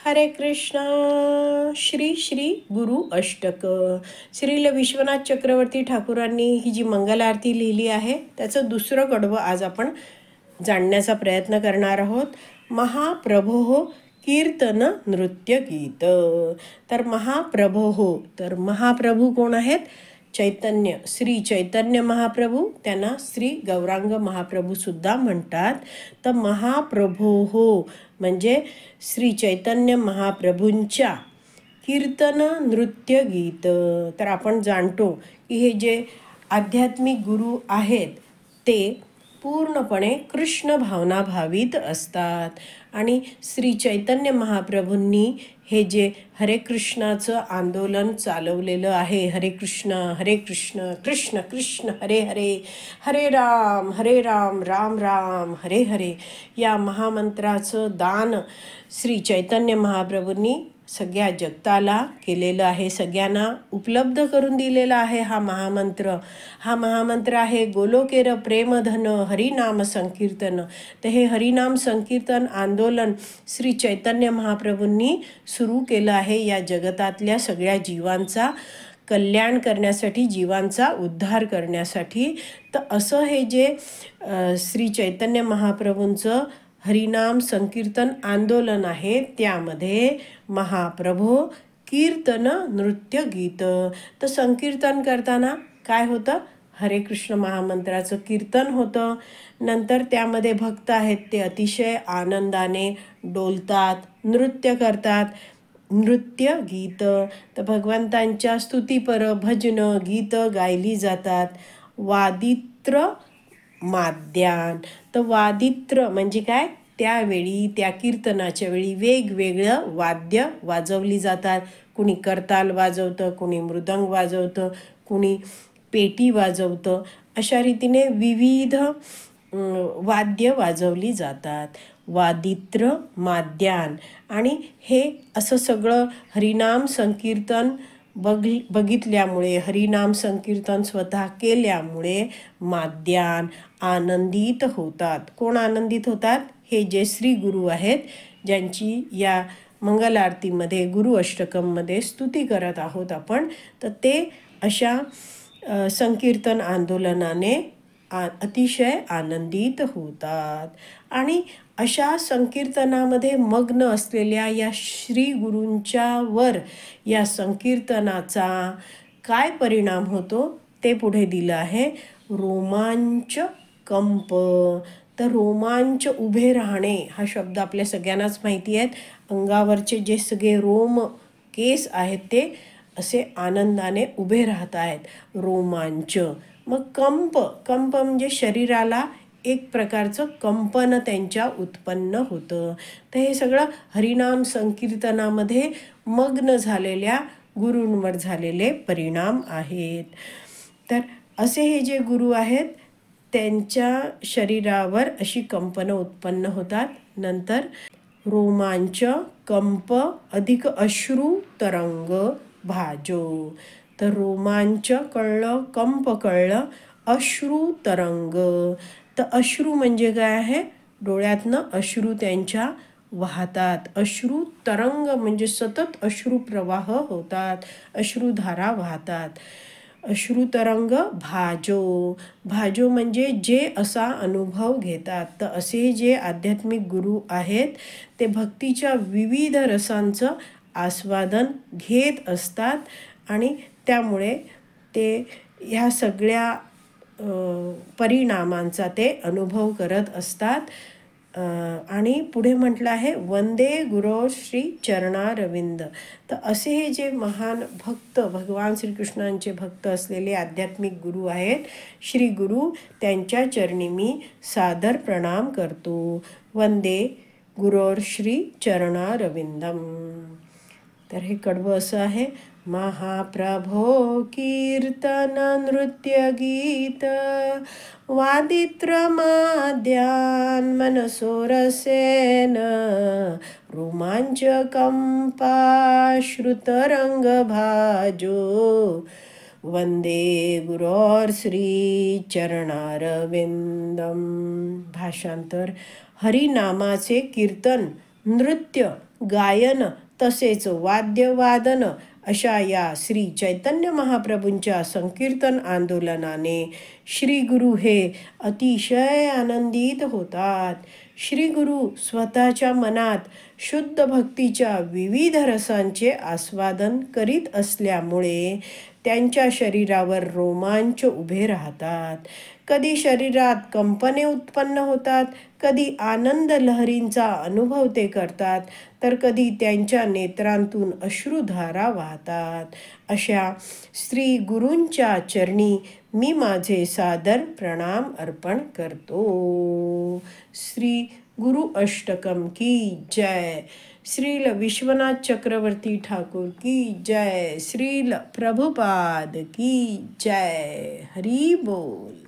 हरे कृष्णा. श्री श्री गुरु अष्टक. श्रील विश्वनाथ चक्रवर्ती ठाकूरांनी ही जी मंगल आरती लिहिली आहे त्याचं दुसरं कडवं आज आपण जाणण्याचा प्रयत्न करणार आहोत. महाप्रभो कीर्तन नृत्य गीत. तर महाप्रभू कोण आहेत? चैतन्य, श्री चैतन्य महाप्रभू, त्यांना श्री गौरांग महाप्रभू सुद्धा म्हणतात. तर महाप्रभो म्हणजे श्री चैतन्य महाप्रभूंच्या कीर्तन नृत्य गीत. तर आपण जाणतो की हे जे आध्यात्मिक गुरु आहेत ते पूर्णपणे कृष्ण भावना भावित असतात. आणि श्री चैतन्य महाप्रभूंनी हे जे हरे कृष्णाचं आंदोलन चालवलेलं आहे, हरे कृष्ण कृष्ण कृष्ण हरे हरे, हरे राम राम राम हरे हरे, या महामंत्राचं दान श्री चैतन्य महाप्रभूंनी सगळ्या जगताला केलेलं आहे, सगळ्यांना उपलब्ध करून दिलेला आहे. हा महामंत्र आहे गोलोकेर प्रेमधन हरिनाम संकीर्तन. तर हे हरिनाम संकीर्तन आंदोलन श्री चैतन्य महाप्रभूंनी सुरू केलं आहे या जगतातल्या सगळ्या जीवांचा कल्याण करण्यासाठी, जीवांचा उद्धार करण्यासाठी. तर असं हे जे श्री चैतन्य महाप्रभूंचं हरिनाम संकीर्तन आंदोलन आहे त्यामध्ये महाप्रभो कीर्तन नृत्य गीत. तर संकीर्तन करताना काय होतं? हरे कृष्ण महामंत्राचं कीर्तन होतं. नंतर त्यामध्ये भक्त आहेत ते अतिशय आनंदाने डोलतात, नृत्य करतात. नृत्य गीत तर भगवंतांच्या स्तुतीपर भजन गीत गायली जातात. वादित्र माद्यान. तर वादित्र म्हणजे काय? त्यावेळी त्या कीर्तनाच्या वेळी वेगवेगळं वाद्य वाजवली जातात. कुणी करताल वाजवतं, कुणी मृदंग वाजवतं, कुणी पेटी वाजवतं. अशा रीतीने विविध वाद्य वाजवली जातात. वादित्र माद्यान. आणि हे असं सगळं हरिनाम संकीर्तन बघितल्यामुळे, हरिनाम संकीर्तन स्वतः केल्यामुळे माद्यान आनंदित होतात. कोण आनंदित होतात? हे जे श्री गुरु आहेत, ज्यांची या मंगल आरतीमध्ये गुरु अष्टकममध्ये स्तुती करत आहोत आपण. तर ते अशा संकीर्तन आंदोलनाने अतिशय आनंदित होतात. आणि अशा संकीर्तनामध्ये मग्न असलेल्या या श्री गुरूंच्या वर या संकीर्तनाचा काय परिणाम होतो ते पुढे दिलं आहे. रोमांच कंप. तर रोमांच, उभे राहणे हा शब्द आपल्या सगळ्यांनाच माहिती आहेत. अंगावरचे जे सगळे रोम केस आहेत ते असे आनंदाने उभे राहत आहेत. रोमांच. मग कंप म्हणजे शरीराला एक प्रकारचं कंपन त्यांच्या उत्पन्न होतं. तर हे सगळं हरिनाम संकीर्तनामध्ये मग्न झालेल्या गुरूंवर झालेले परिणाम आहेत. तर असे हे जे गुरु आहेत त्यांच्या शरीरावर अशी कंपनं उत्पन्न होतात. नंतर रोमांच कंप अधिक अश्रू तरंग भाजो. तर रोमांच कळलं, कंप कळलं, अश्रू तरंग. तर अश्रू म्हणजे काय आहे? डोळ्यातनं अश्रू त्यांच्या वाहतात. अश्रू तरंग म्हणजे सतत अश्रू प्रवाह होतात, अश्रुधारा वाहतात. अश्रू तरंग भाजो म्हणजे जे असा अनुभव घेतात. तर असे जे आध्यात्मिक गुरु आहेत ते भक्तीच्या विविध रसांचं आस्वादन घेत असतात आणि त्यामुळे ते ह्या सगळ्या परिणामांचा ते अनुभव करत असतात. आणि पुढे म्हटलं आहे वंदे गुरो श्री चरणारविंद. तर असे हे जे महान भक्त, भगवान श्रीकृष्णांचे भक्त असलेले आध्यात्मिक गुरु आहेत, श्री गुरु, त्यांच्या चरणी मी सादर प्रणाम करतो. वंदे गुरोर श्री चरणारविंदम. तर हे कडवं असं आहे. महाप्रभो कीर्तन नृत्य गीत वादित्र माद्यान मनसोरसेन रोमांच कंपा श्रुतरंग भाजो वंदे गुरोर श्री चरणारविंदम. भाषांतर: हरिनामाचे कीर्तन, नृत्य गायन तसेच वाद्यवादन अशा या श्री चैतन्य महाप्रभूंच्या संकीर्तन आंदोलनाने श्री गुरु हे अतिशय आनंदित होतात. श्री गुरु स्वतःच्या मनात शुद्ध भक्तीच्या विविध रसांचे आस्वादन करीत असल्यामुळे त्यांच्या शरीरावर रोमांच उभे राहतात. कधी शरीरात कंपने उत्पन्न होतात, कधी आनंद लहरींचा अनुभव ते करतात, तर कधी त्यांच्या नेत्रांतून अश्रुधारा वाहतात. अशा श्री गुरूंच्या चरणी मी माझे सादर प्रणाम अर्पण करतो. श्री गुरु अष्टकम की जय. श्रील विश्वनाथ चक्रवर्ती ठाकुर की जय. श्रील प्रभुपाद की जय. हरी बोल.